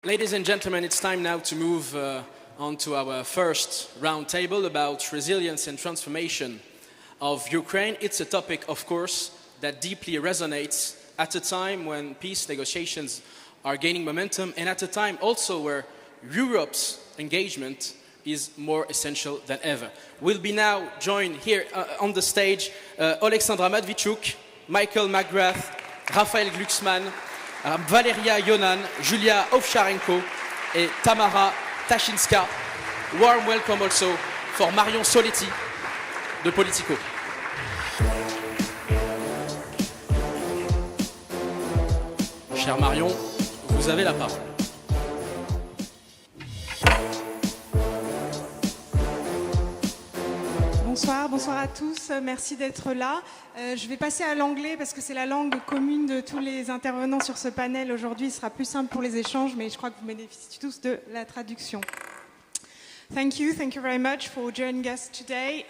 Ladies and gentlemen, it's time now to move on to our first roundtable about resilience and transformation of Ukraine. It's a topic, of course, that deeply resonates at a time when peace negotiations are gaining momentum and at a time also where Europe's engagement is more essential than ever. We'll be now joined here on the stage Oleksandra Matviichuk, Michael McGrath, Raphaël Glucksmann, Valeriya, Ionan, Julia Ovcharenko et Tamara Tachynska. Warm welcome also for Marion Solletty de Politico. Cher Marion, vous avez la parole. Bonsoir à tous, merci d'être là. Je vais passer à l'anglais parce que c'est la langue commune de tous les intervenants sur ce panel aujourd'hui. Ce sera plus simple pour les échanges, mais je crois que vous bénéficiez tous de la traduction. Thank you very much for joining us today.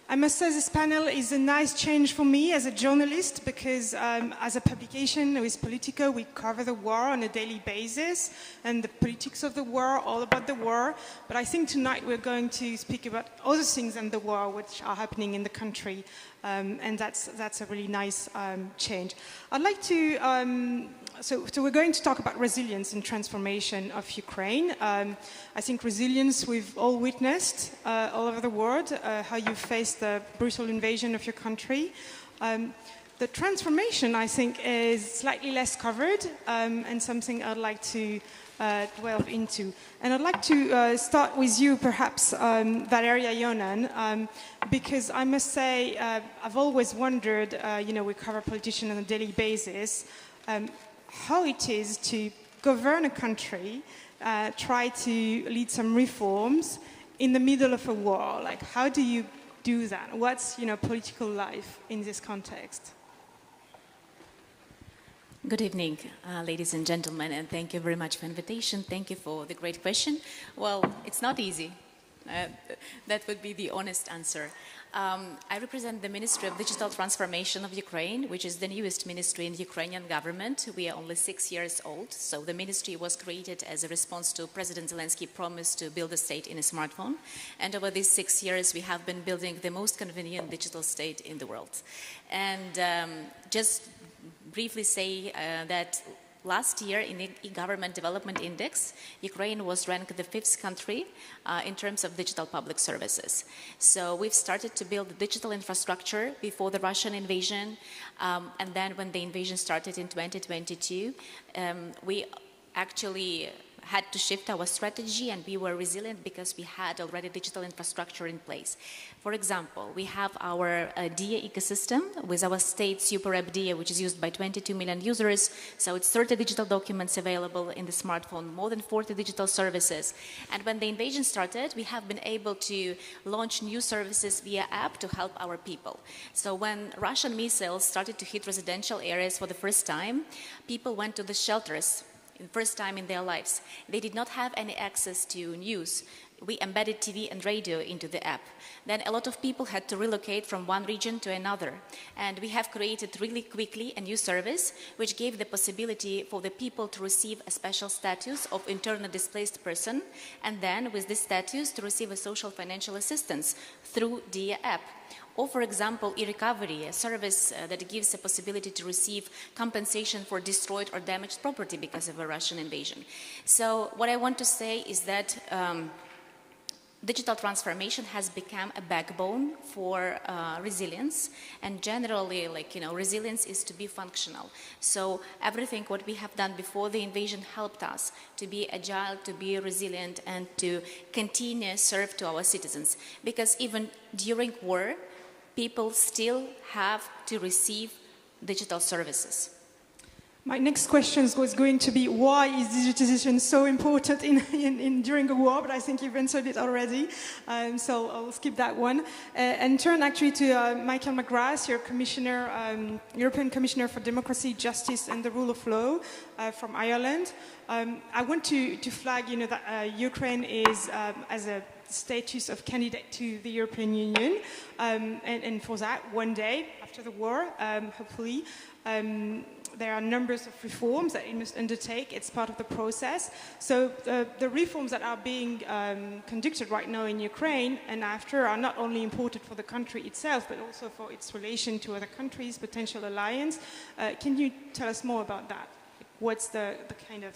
I must say this panel is a nice change for me as a journalist because as a publication with Politico, we cover the war on a daily basis and the politics of the war, all about the war. But I think tonight we're going to speak about other things than the war which are happening in the country. And that's a really nice change. I'd like to, so we're going to talk about resilience and transformation of Ukraine. I think resilience we've all witnessed all over the world, how you faced the brutal invasion of your country. The transformation, I think, is slightly less covered and something I'd like to delve into. And I'd like to start with you, perhaps, Valeriya, Ionan, because I must say I've always wondered, we cover politicians on a daily basis, how it is to govern a country, try to lead some reforms in the middle of a war. Like, how do you do that? What's, political life in this context? Good evening, ladies and gentlemen, and thank you very much for the invitation. Thank you for the great question. Well, it's not easy. That would be the honest answer. I represent the Ministry of Digital Transformation of Ukraine, which is the newest ministry in the Ukrainian government. We are only 6 years old, so the ministry was created as a response to President Zelensky's promise to build a state in a smartphone. And over these 6 years, we have been building the most convenient digital state in the world. And just briefly say that last year in the e-government development index, Ukraine was ranked the 5th country in terms of digital public services. So we've started to build the digital infrastructure before the Russian invasion. And then when the invasion started in 2022, we actually had to shift our strategy, and we were resilient because we had already digital infrastructure in place. For example, we have our DIA ecosystem with our state super app DIA, which is used by 22 million users. So it's 30 digital documents available in the smartphone, more than 40 digital services. And when the invasion started, we have been able to launch new services via app to help our people. So when Russian missiles started to hit residential areas for the first time, people went to the shelters. First time in their lives. They did not have any access to news. We embedded TV and radio into the app. Then a lot of people had to relocate from one region to another. And we have created really quickly a new service which gave the possibility for the people to receive a special status of internally displaced person, and then with this status to receive a social financial assistance through the app. Or, for example, e-recovery, a service that gives a possibility to receive compensation for destroyed or damaged property because of a Russian invasion. So what I want to say is that digital transformation has become a backbone for resilience, and generally, resilience is to be functional. So everything what we have done before the invasion helped us to be agile, to be resilient, and to continue serve to our citizens. Because even during war, people still have to receive digital services. My next question was going to be, why is digitization so important during a war? But I think you've answered it already, so I'll skip that one. And turn actually to Michael McGrath, your commissioner, European Commissioner for Democracy, Justice and the Rule of Law from Ireland. I want to flag, that Ukraine is, as a status of candidate to the European Union, and for that, one day after the war, hopefully, there are numbers of reforms that it must undertake. It's part of the process. So the reforms that are being conducted right now in Ukraine and after are not only important for the country itself, but also for its relation to other countries, potential alliance. Can you tell us more about that? What's the kind of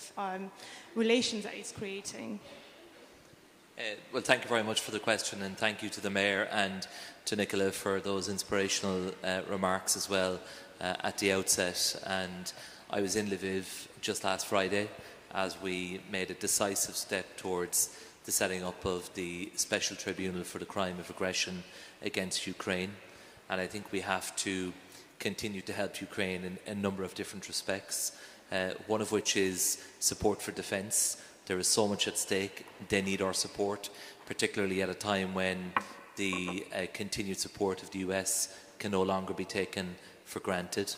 relations that it's creating? Well, thank you very much for the question, and thank you to the Mayor and to Nicola for those inspirational remarks as well at the outset. And I was in Lviv just last Friday as we made a decisive step towards the setting up of the Special Tribunal for the Crime of Aggression against Ukraine. And I think we have to continue to help Ukraine in a number of different respects, one of which is support for defence. There is so much at stake. They need our support, particularly at a time when the continued support of the US can no longer be taken for granted.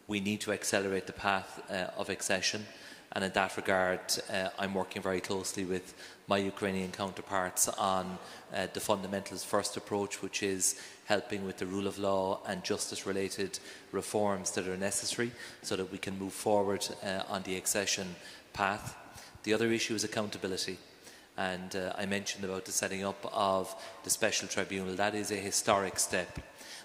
We need to accelerate the path of accession, and in that regard, I'm working very closely with my Ukrainian counterparts on the fundamentals first approach, which is helping with the rule of law and justice-related reforms that are necessary so that we can move forward on the accession path. The other issue is accountability, and I mentioned about the setting up of the Special Tribunal. That is a historic step,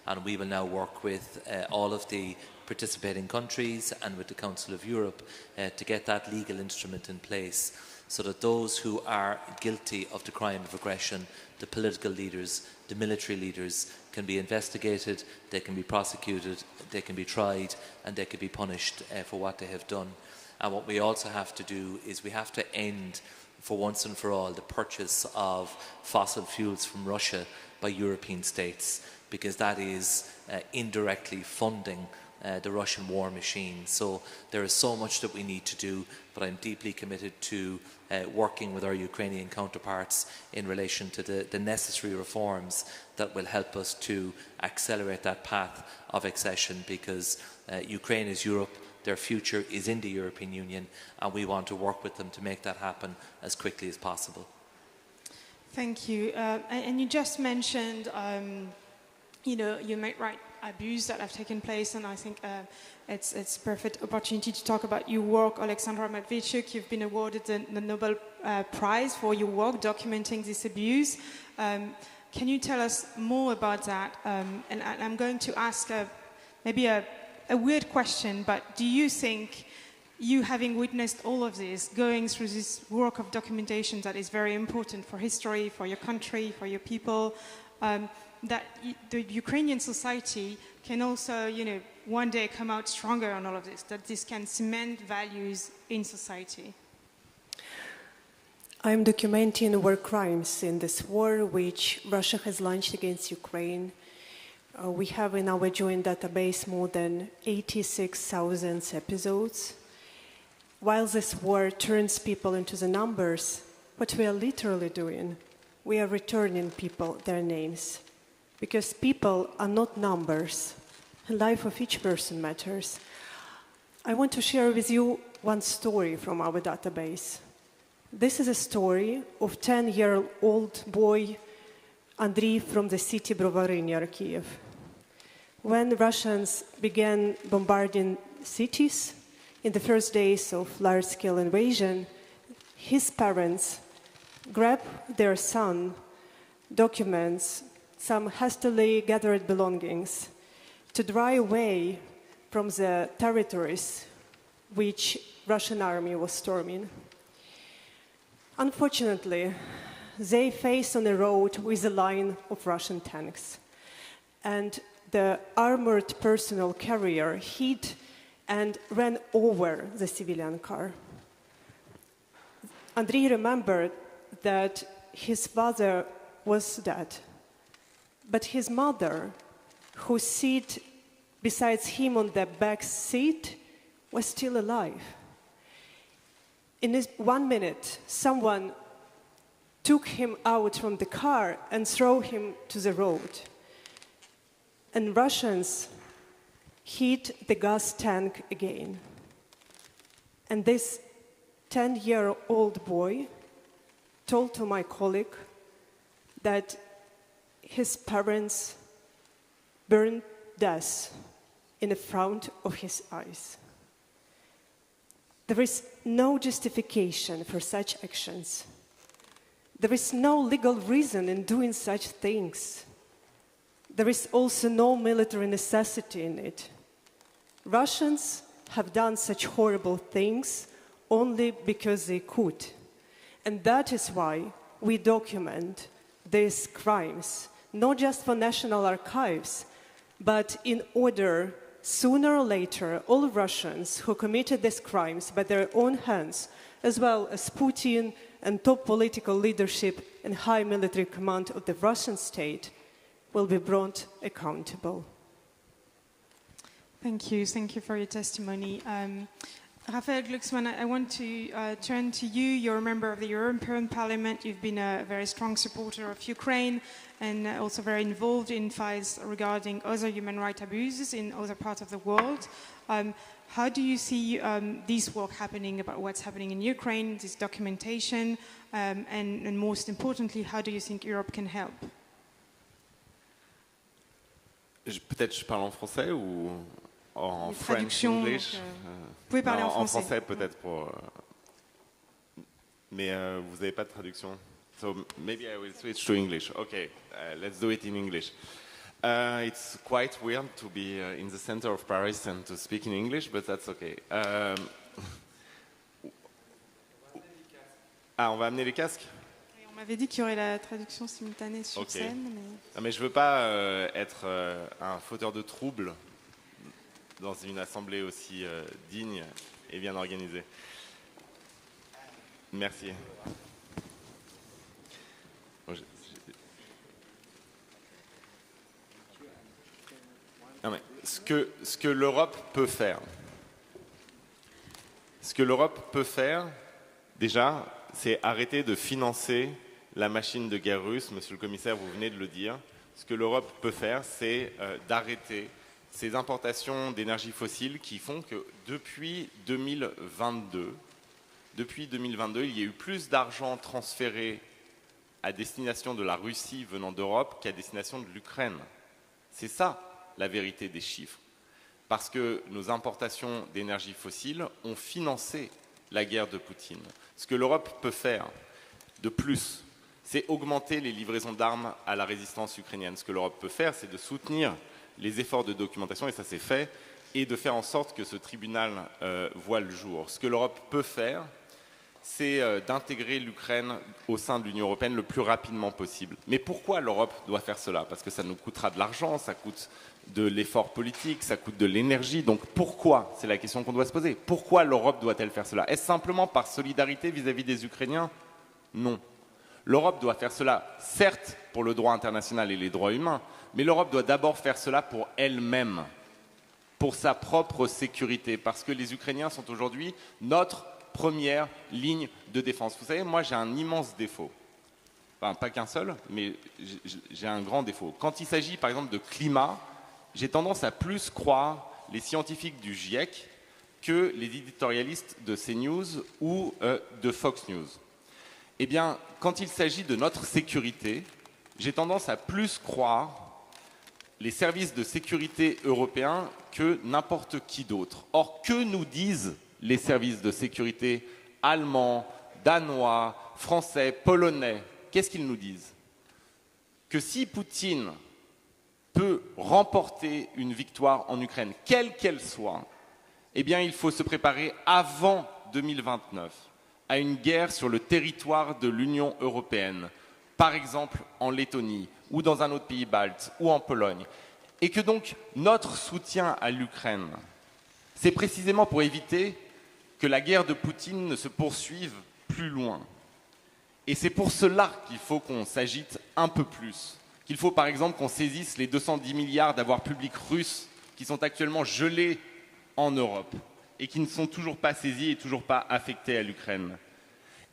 and we will now work with all of the participating countries and with the Council of Europe to get that legal instrument in place so that those who are guilty of the crime of aggression, the political leaders, the military leaders, can be investigated, they can be prosecuted, they can be tried, and they can be punished for what they have done. And what we also have to do is we have to end, for once and for all, the purchase of fossil fuels from Russia by European states, because that is indirectly funding the Russian war machine. So there is so much that we need to do, but I'm deeply committed to working with our Ukrainian counterparts in relation to the necessary reforms that will help us to accelerate that path of accession, because Ukraine is Europe. Their future is in the European Union, and we want to work with them to make that happen as quickly as possible. Thank you. And you just mentioned, human rights abuse that have taken place, and I think it's a perfect opportunity to talk about your work, Oleksandra Matviichuk. You've been awarded the Nobel Prize for your work documenting this abuse. Can you tell us more about that? And I'm going to ask maybe a weird question, but do you think, you having witnessed all of this, going through this work of documentation that is very important for history, for your country, for your people, that the Ukrainian society can also, one day come out stronger on all of this, that this can cement values in society? I'm documenting war crimes in this war which Russia has launched against Ukraine. We have in our joint database more than 86,000 episodes. While this war turns people into the numbers, what we are literally doing, we are returning people their names. Because people are not numbers. The life of each person matters. I want to share with you one story from our database. This is a story of 10-year-old boy Andriy from the city Brovary near Kiev. When Russians began bombarding cities in the first days of large-scale invasion, his parents grabbed their son, documents, some hastily gathered belongings, to drive away from the territories which Russian army was storming. Unfortunately, they faced on a road with a line of Russian tanks, and the armored personnel carrier hit and ran over the civilian car. Andriy remembered that his father was dead, but his mother, who sat beside him on the back seat, was still alive. In this 1 minute, someone took him out from the car and threw him to the road. And Russians hit the gas tank again. And this 10-year-old boy told to my colleague that his parents burned death in the front of his eyes. There is no justification for such actions. There is no legal reason in doing such things. There is also no military necessity in it. Russians have done such horrible things only because they could. And that is why we document these crimes, not just for national archives, but in order, sooner or later, all Russians who committed these crimes by their own hands, as well as Putin and top political leadership and high military command of the Russian state, will be brought accountable. Thank you for your testimony. Raphaël Glucksmann, I want to turn to you. You're a member of the European Parliament. You've been a very strong supporter of Ukraine and also very involved in fights regarding other human rights abuses in other parts of the world. How do you see this work happening about what's happening in Ukraine, this documentation, and most importantly, how do you think Europe can help? Peut-être je parle en français ou en French English. Vous pouvez parler en français. En français peut-être pour. Mais vous n'avez pas de traduction. So maybe I will switch to English. Okay, let's do it in English. It's quite weird to be in the center of Paris and to speak in English, but that's okay. On va amener les casques. On m'avait dit qu'il y aurait la traduction simultanée sur scène. Mais... Non, mais je ne veux pas être un fauteur de troubles dans une assemblée aussi digne et bien organisée. Merci. Non, mais ce que l'Europe peut faire, déjà, c'est arrêter de financer la machine de guerre russe. Monsieur le commissaire, vous venez de le dire. Ce que l'Europe peut faire, c'est d'arrêter ces importations d'énergie fossile qui font que depuis 2022, il y a eu plus d'argent transféré à destination de la Russie venant d'Europe qu'à destination de l'Ukraine. C'est ça la vérité des chiffres. Parce que nos importations d'énergie fossile ont financé la guerre de Poutine. Ce que l'Europe peut faire de plus, c'est augmenter les livraisons d'armes à la résistance ukrainienne. Ce que l'Europe peut faire, c'est de soutenir les efforts de documentation, et ça c'est fait, et de faire en sorte que ce tribunal voit le jour. Ce que l'Europe peut faire, c'est d'intégrer l'Ukraine au sein de l'Union européenne le plus rapidement possible. Mais pourquoi l'Europe doit faire cela? Parce que ça nous coûtera de l'argent, ça coûte de l'effort politique, ça coûte de l'énergie. Donc pourquoi? C'est la question qu'on doit se poser. Pourquoi l'Europe doit-elle faire cela? Est-ce simplement par solidarité vis-à-vis des Ukrainiens? Non. L'Europe doit faire cela, certes, pour le droit international et les droits humains, mais l'Europe doit d'abord faire cela pour elle-même, pour sa propre sécurité, parce que les Ukrainiens sont aujourd'hui notre première ligne de défense. Vous savez, moi j'ai un immense défaut. Enfin, pas qu'un seul, mais j'ai un grand défaut. Quand il s'agit par exemple de climat, j'ai tendance à plus croire les scientifiques du GIEC que les éditorialistes de CNews ou de Fox News. Eh bien, quand il s'agit de notre sécurité, j'ai tendance à plus croire les services de sécurité européens que n'importe qui d'autre. Or, que nous disent les services de sécurité allemands, danois, français, polonais? Qu'est-ce qu'ils nous disent? Que si Poutine peut remporter une victoire en Ukraine, quelle qu'elle soit, eh bien, il faut se préparer avant 2029 à une guerre sur le territoire de l'Union européenne, par exemple en Lettonie, ou dans un autre pays balte, ou en Pologne. Et que donc, notre soutien à l'Ukraine, c'est précisément pour éviter que la guerre de Poutine ne se poursuive plus loin. Et c'est pour cela qu'il faut qu'on s'agite un peu plus. Qu'il faut par exemple qu'on saisisse les 210 milliards d'avoirs publics russes qui sont actuellement gelés en Europe et qui ne sont toujours pas saisis et toujours pas affectés à l'Ukraine.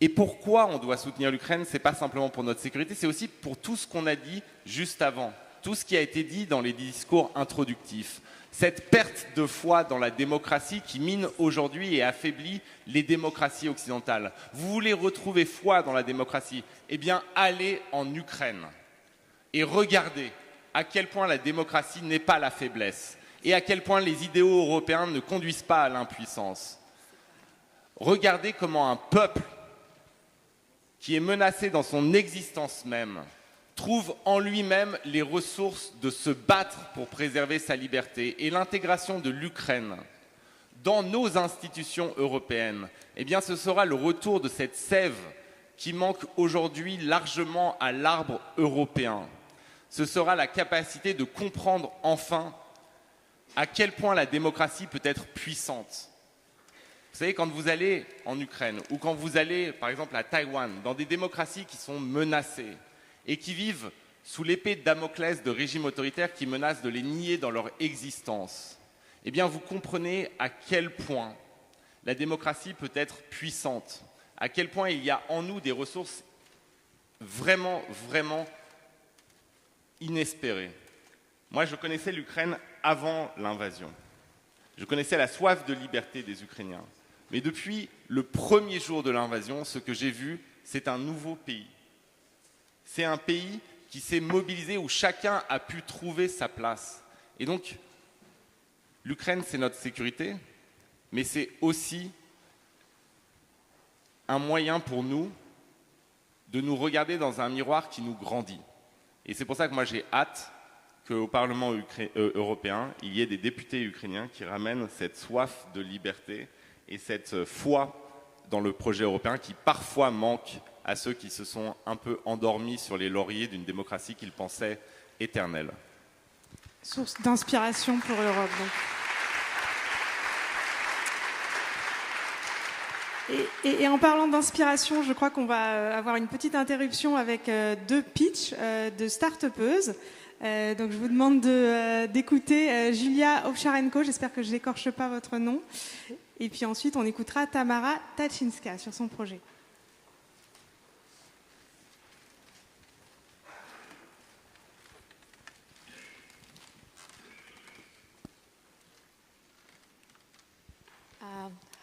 Et pourquoi on doit soutenir l'Ukraine? Ce n'est pas simplement pour notre sécurité, c'est aussi pour tout ce qu'on a dit juste avant, tout ce qui a été dit dans les discours introductifs. Cette perte de foi dans la démocratie qui mine aujourd'hui et affaiblit les démocraties occidentales. Vous voulez retrouver foi dans la démocratie? Eh bien, allez en Ukraine et regardez à quel point la démocratie n'est pas la faiblesse et à quel point les idéaux européens ne conduisent pas à l'impuissance. Regardez comment un peuple qui est menacé dans son existence même trouve en lui-même les ressources de se battre pour préserver sa liberté. Et l'intégration de l'Ukraine dans nos institutions européennes, eh bien, ce sera le retour de cette sève qui manque aujourd'hui largement à l'arbre européen. Ce sera la capacité de comprendre enfin à quel point la démocratie peut être puissante. Vous savez, quand vous allez en Ukraine ou quand vous allez, par exemple, à Taïwan, dans des démocraties qui sont menacées et qui vivent sous l'épée de Damoclès de régimes autoritaires qui menacent de les nier dans leur existence, eh bien, vous comprenez à quel point la démocratie peut être puissante, à quel point il y a en nous des ressources vraiment, vraiment inespérées. Moi, je connaissais l'Ukraine avant l'invasion. Je connaissais la soif de liberté des Ukrainiens. Mais depuis le premier jour de l'invasion, ce que j'ai vu, c'est un nouveau pays. C'est un pays qui s'est mobilisé, où chacun a pu trouver sa place. Et donc, l'Ukraine, c'est notre sécurité, mais c'est aussi un moyen pour nous de nous regarder dans un miroir qui nous grandit. Et c'est pour ça que moi, j'ai hâte qu'au Parlement européen, il y ait des députés ukrainiens qui ramènent cette soif de liberté et cette foi dans le projet européen qui parfois manque à ceux qui se sont un peu endormis sur les lauriers d'une démocratie qu'ils pensaient éternelle. Source d'inspiration pour l'Europe, donc. Et en parlant d'inspiration, je crois qu'on va avoir une petite interruption avec deux pitchs de start-upeuses. Donc je vous demande d'écouter Julia Ovcharenko, j'espère que je n'écorche pas votre nom. Et puis ensuite, on écoutera Tamara Tachynska sur son projet.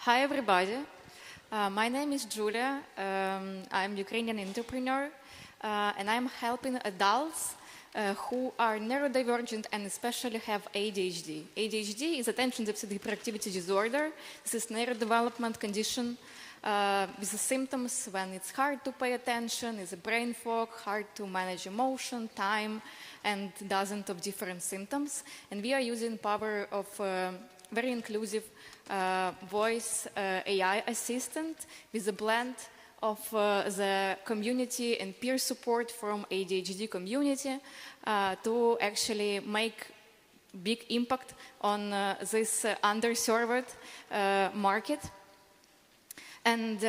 Hi everybody, my name is Julia, I'm Ukrainian entrepreneur and I'm helping adults who are neurodivergent and especially have ADHD. ADHD is attention deficit hyperactivity disorder. This is neurodevelopment condition with the symptoms when it's hard to pay attention, is a brain fog, hard to manage emotion, time, and dozens of different symptoms. And we are using power of very inclusive voice AI assistant with a blend of the community and peer support from ADHD community to actually make big impact on this underserved market. And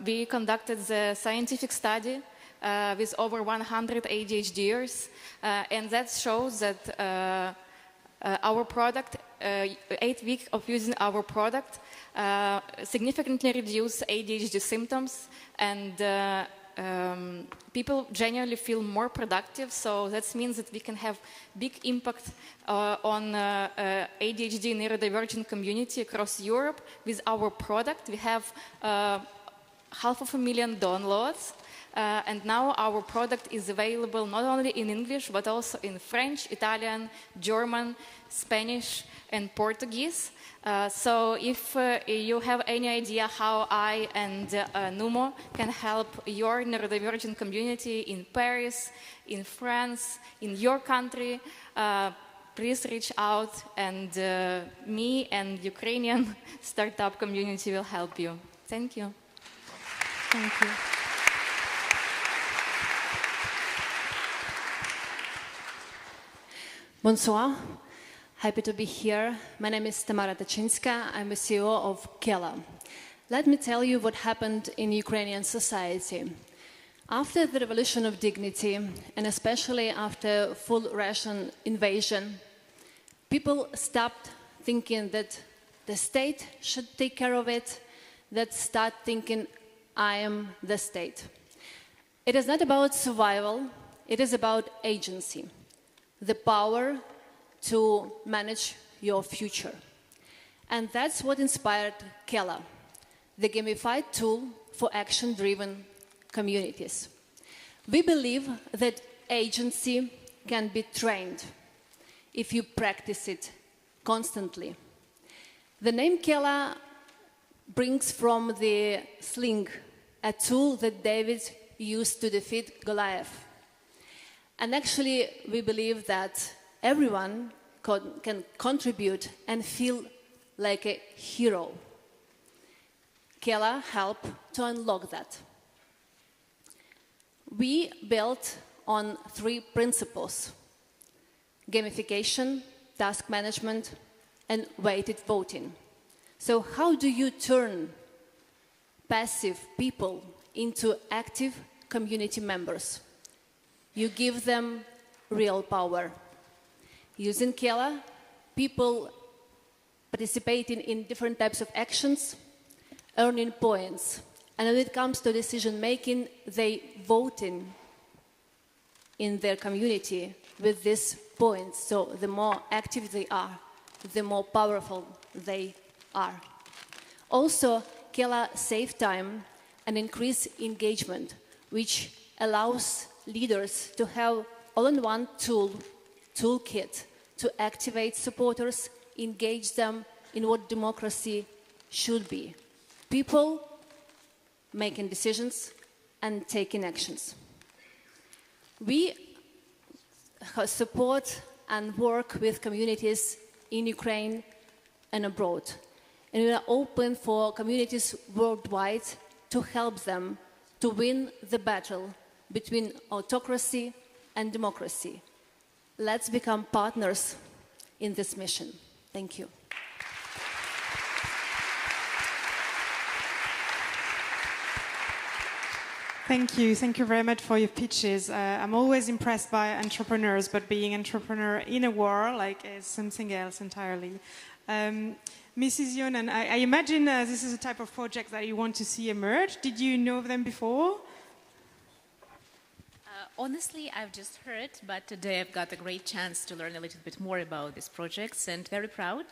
we conducted the scientific study with over 100 ADHDers, and that shows that our product, 8 weeks of using our product, significantly reduce ADHD symptoms, and people genuinely feel more productive. So that means that we can have big impact on ADHD neurodivergent community across Europe with our product. We have 500,000 downloads. And now our product is available not only in English, but also in French, Italian, German, Spanish, and Portuguese. So if you have any idea how I and Numo can help your neurodivergent community in Paris, in France, in your country, please reach out, and me and Ukrainian startup community will help you. Thank you. Thank you. Bonsoir. Happy to be here. My name is Tamara Tachynska. I'm the CEO of Qela. Let me tell you what happened in Ukrainian society. After the Revolution of Dignity, and especially after full Russian invasion, people stopped thinking that the state should take care of it, that start thinking, I am the state. It is not about survival, it is about agency. The power to manage your future. And that's what inspired Qela, the gamified tool for action-driven communities. We believe that agency can be trained if you practice it constantly. The name Qela brings from the sling, a tool that David used to defeat Goliath. And actually, we believe that everyone can contribute and feel like a hero. Qela helped to unlock that. We built on 3 principles: gamification, task management, and weighted voting. So how do you turn passive people into active community members? You give them real power. Using Qela, people participating in different types of actions, earning points. And when it comes to decision making, they voting in their community with these points. So the more active they are, the more powerful they are. Also, Qela save time and increase engagement, which allows leaders to have all-in-one toolkit to activate supporters, engage them in what democracy should be. People making decisions and taking actions. We support and work with communities in Ukraine and abroad. And we are open for communities worldwide to help them to win the battle between autocracy and democracy. Let's become partners in this mission. Thank you. Thank you. Thank you very much for your pitches. I'm always impressed by entrepreneurs, but being an entrepreneur in a war, is something else entirely. Mrs. Ionan, I imagine this is a type of project that you want to see emerge. Did you know of them before? Honestly, I've just heard, but today I've got a great chance to learn a little bit more about these projects, and very proud.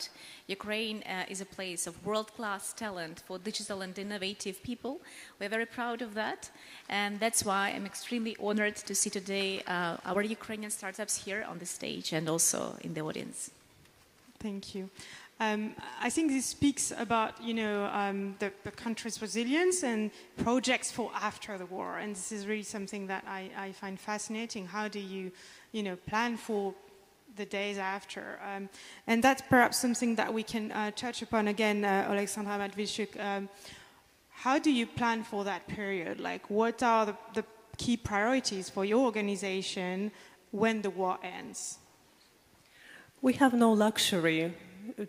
Ukraine is a place of world-class talent for digital and innovative people. We're very proud of that, and that's why I'm extremely honored to see today our Ukrainian startups here on the stage and also in the audience. Thank you. I think this speaks about, the country's resilience and projects for after the war. And this is really something that I find fascinating. How do you, plan for the days after? And that's perhaps something that we can touch upon again, Oleksandra, Matviichuk. How do you plan for that period? What are the key priorities for your organization when the war ends? We have no luxury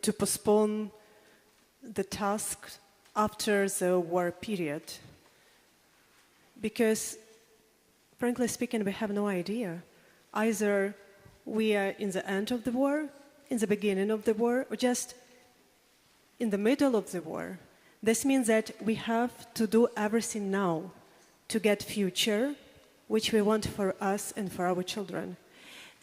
to postpone the task after the war period. Because, frankly speaking, we have no idea. Either we are in the end of the war, in the beginning of the war, or just in the middle of the war. This means that we have to do everything now to get future, which we want for us and for our children.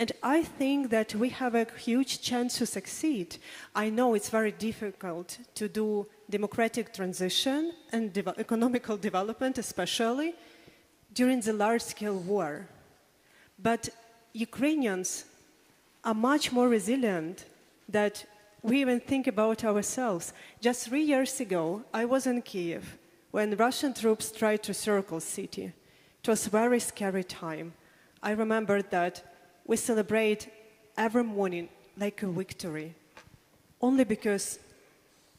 And I think that we have a huge chance to succeed. I know it's very difficult to do democratic transition and economical development, especially during the large-scale war. But Ukrainians are much more resilient than we even think about ourselves. Just 3 years ago, I was in Kiev when Russian troops tried to circle the city. It was a very scary time. I remember that we celebrate every morning like a victory, only because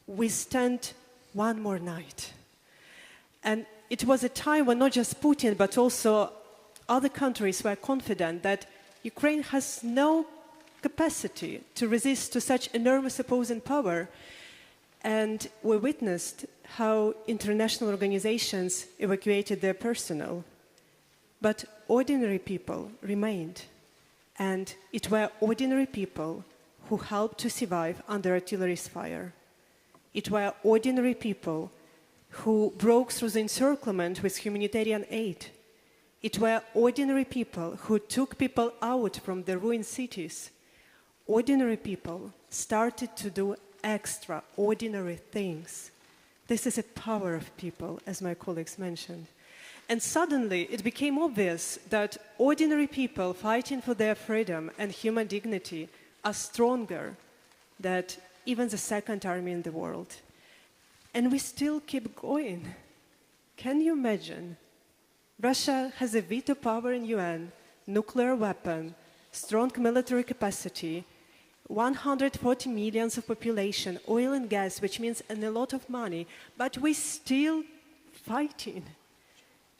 we stand one more night. And it was a time when not just Putin, but also other countries were confident that Ukraine has no capacity to resist to such enormous opposing power. And we witnessed how international organizations evacuated their personnel. But ordinary people remained. And it were ordinary people who helped to survive under artillery's fire. It were ordinary people who broke through the encirclement with humanitarian aid. It were ordinary people who took people out from the ruined cities. Ordinary people started to do extraordinary things. This is a power of people, as my colleagues mentioned. And suddenly it became obvious that ordinary people fighting for their freedom and human dignity are stronger than even the second army in the world. And we still keep going. Can you imagine? Russia has a veto power in UN, nuclear weapon, strong military capacity, 140 million of population, oil and gas, which means a lot of money, but we still fighting.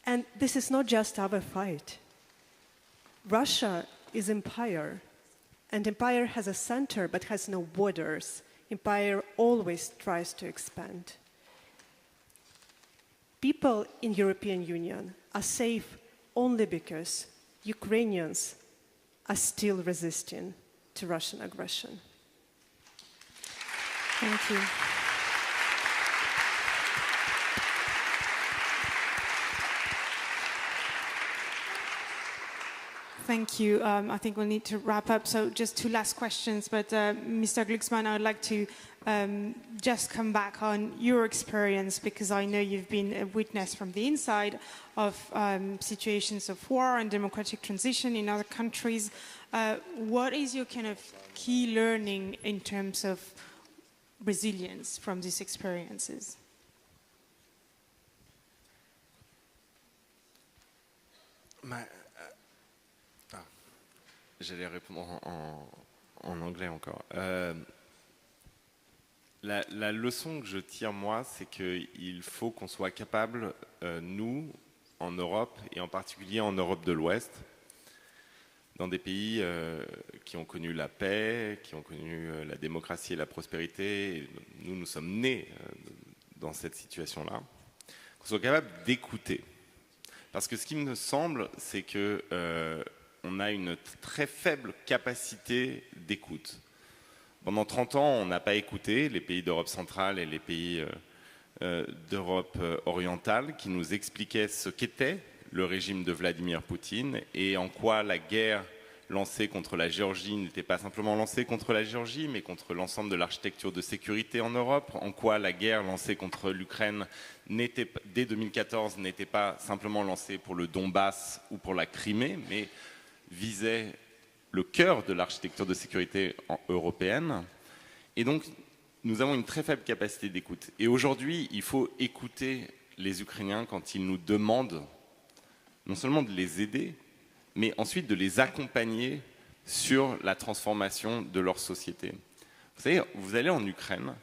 And this is not just our fight. Russia is empire, and empire has a center but has no borders. Empire always tries to expand. People in European Union are safe only because Ukrainians are still resisting to Russian aggression. Thank you. Thank you. I think we'll need to wrap up. So just two last questions. But Mr. Glucksmann, I would like to just come back on your experience, because I know you've been a witness from the inside of situations of war and democratic transition in other countries. What is your kind of key learning in terms of resilience from these experiences? J'allais répondre en anglais encore. La leçon que je tire, moi, c'est qu'il faut qu'on soit capable, nous, en Europe, et en particulier en Europe de l'Ouest, dans des pays qui ont connu la paix, qui ont connu la démocratie et la prospérité, et nous sommes nés dans cette situation-là, qu'on soit capable d'écouter. Parce que ce qui me semble, c'est que on a une très faible capacité d'écoute. Pendant 30 ans, on n'a pas écouté les pays d'Europe centrale et les pays d'Europe orientale qui nous expliquaient ce qu'était le régime de Vladimir Poutine et en quoi la guerre lancée contre la Géorgie n'était pas simplement lancée contre la Géorgie, mais contre l'ensemble de l'architecture de sécurité en Europe, en quoi la guerre lancée contre l'Ukraine dès 2014 n'était pas simplement lancée pour le Donbass ou pour la Crimée, mais visait le cœur de l'architecture de sécurité européenne. Et donc, nous avons une très faible capacité d'écoute. Et aujourd'hui, il faut écouter les Ukrainiens quand ils nous demandent non seulement de les aider, mais ensuite de les accompagner sur la transformation de leur société. Vous savez, vous allez en Ukraine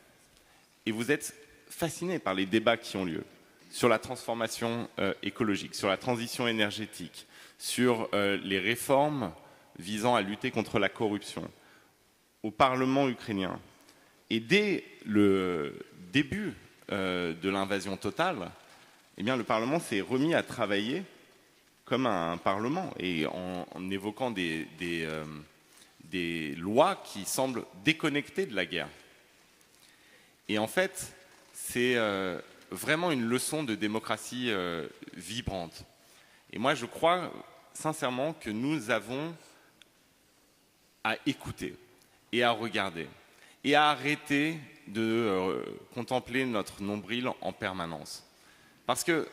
et vous êtes fasciné par les débats qui ont lieu sur la transformation écologique, sur la transition énergétique, sur les réformes visant à lutter contre la corruption au Parlement ukrainien. Et dès le début de l'invasion totale, eh bien, le Parlement s'est remis à travailler comme un Parlement et en évoquant des lois qui semblent déconnectées de la guerre. Et en fait, c'est vraiment une leçon de démocratie vibrante. Et moi, je crois sincèrement que nous avons à écouter et à regarder et à arrêter de contempler notre nombril en permanence. Parce que,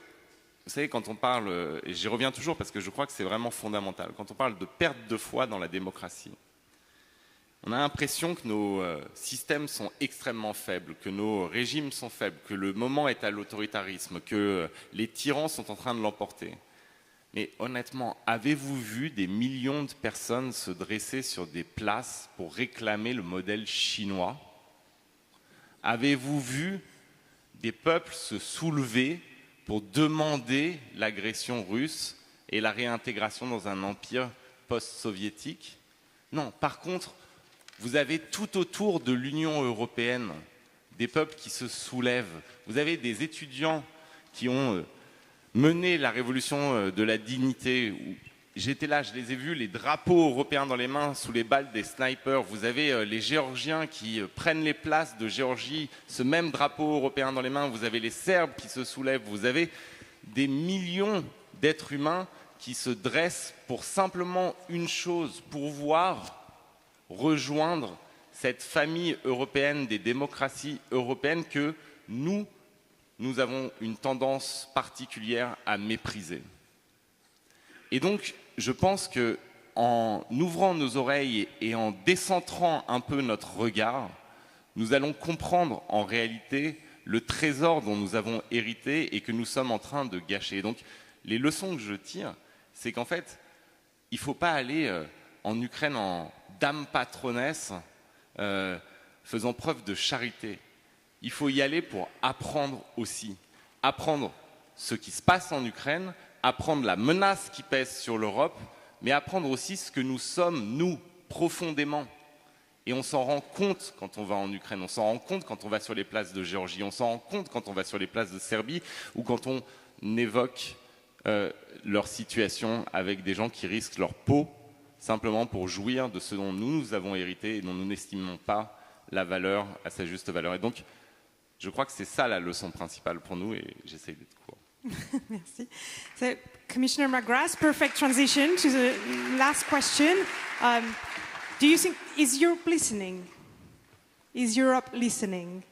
vous savez, quand on parle, et j'y reviens toujours parce que je crois que c'est vraiment fondamental, quand on parle de perte de foi dans la démocratie, on a l'impression que nos systèmes sont extrêmement faibles, que nos régimes sont faibles, que le moment est à l'autoritarisme, que les tyrans sont en train de l'emporter. Mais honnêtement, avez-vous vu des millions de personnes se dresser sur des places pour réclamer le modèle chinois? Avez-vous vu des peuples se soulever pour demander l'agression russe et la réintégration dans un empire post-soviétique? Non, par contre, vous avez tout autour de l'Union européenne des peuples qui se soulèvent. Vous avez des étudiants qui ont mené la révolution de la dignité. J'étais là, je les ai vus, les drapeaux européens dans les mains sous les balles des snipers. Vous avez les Géorgiens qui prennent les places de Géorgie, ce même drapeau européen dans les mains. Vous avez les Serbes qui se soulèvent. Vous avez des millions d'êtres humains qui se dressent pour simplement une chose, pouvoir rejoindre cette famille européenne des démocraties européennes que nous avons une tendance particulière à mépriser. Et donc, je pense qu'en ouvrant nos oreilles et en décentrant un peu notre regard, nous allons comprendre en réalité le trésor dont nous avons hérité et que nous sommes en train de gâcher. Donc les leçons que je tire, c'est qu'en fait, il ne faut pas aller en Ukraine en dame patronesse, faisant preuve de charité. Il faut y aller pour apprendre aussi. Apprendre ce qui se passe en Ukraine, apprendre la menace qui pèse sur l'Europe, mais apprendre aussi ce que nous sommes, nous, profondément. Et on s'en rend compte quand on va en Ukraine, on s'en rend compte quand on va sur les places de Géorgie, on s'en rend compte quand on va sur les places de Serbie ou quand on évoque leur situation avec des gens qui risquent leur peau simplement pour jouir de ce dont nous avons hérité et dont nous n'estimons pas la valeur à sa juste valeur. Et donc, je crois que c'est ça la leçon principale pour nous et j'essaye d'être court. Merci. So, Commissioner McGrath, perfect transition to the last question. Do you think, is Europe listening? Is Europe listening?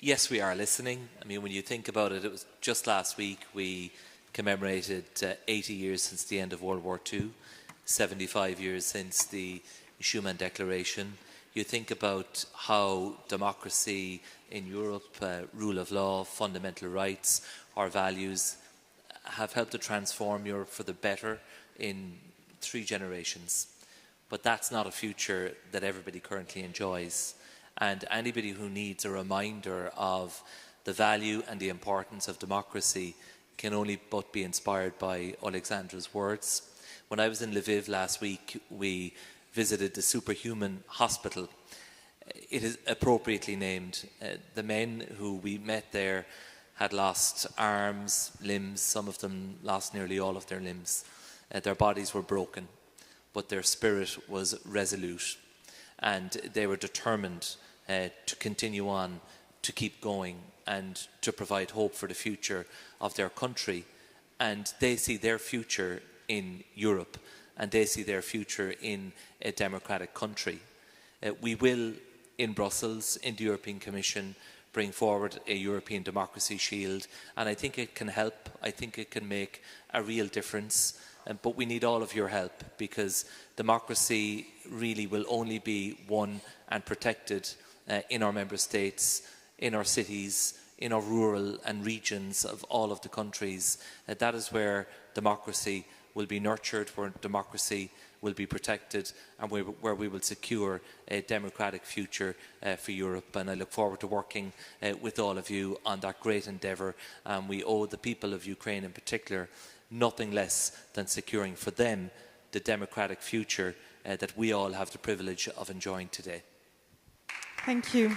Yes, we are listening. I mean, when you think about it, it was just last week we commemorated 80 years since the end of World War II, 75 years since the Schuman Declaration. You think about how democracy in Europe, rule of law, fundamental rights, our values have helped to transform Europe for the better in 3 generations. But that's not a future that everybody currently enjoys. And anybody who needs a reminder of the value and the importance of democracy can only but be inspired by Oleksandra's words. When I was in Lviv last week, we visited the Superhuman Hospital. It is appropriately named. The men who we met there had lost arms, limbs, some of them lost nearly all of their limbs. Their bodies were broken, but their spirit was resolute, and they were determined to continue on, to keep going, and to provide hope for the future of their country. And they see their future in Europe, and they see their future in a democratic country. We will, in Brussels, in the European Commission, bring forward a European Democracy Shield, and I think it can help. I think it can make a real difference. But we need all of your help, because democracy really will only be won and protected in our member states, in our cities, in our rural and regions of all of the countries. That is where democracy will be nurtured, where democracy will be protected, and where we will secure a democratic future for Europe. And I look forward to working with all of you on that great endeavour. We owe the people of Ukraine in particular nothing less than securing for them the democratic future that we all have the privilege of enjoying today. Thank you.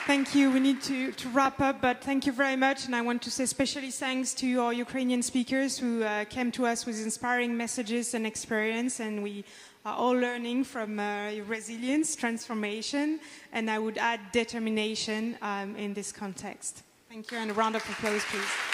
Thank you. We need to wrap up, but thank you very much. And I want to say especially thanks to our Ukrainian speakers who came to us with inspiring messages and experience. And we are all learning from resilience, transformation, and I would add determination in this context. Thank you, and a round of applause, please.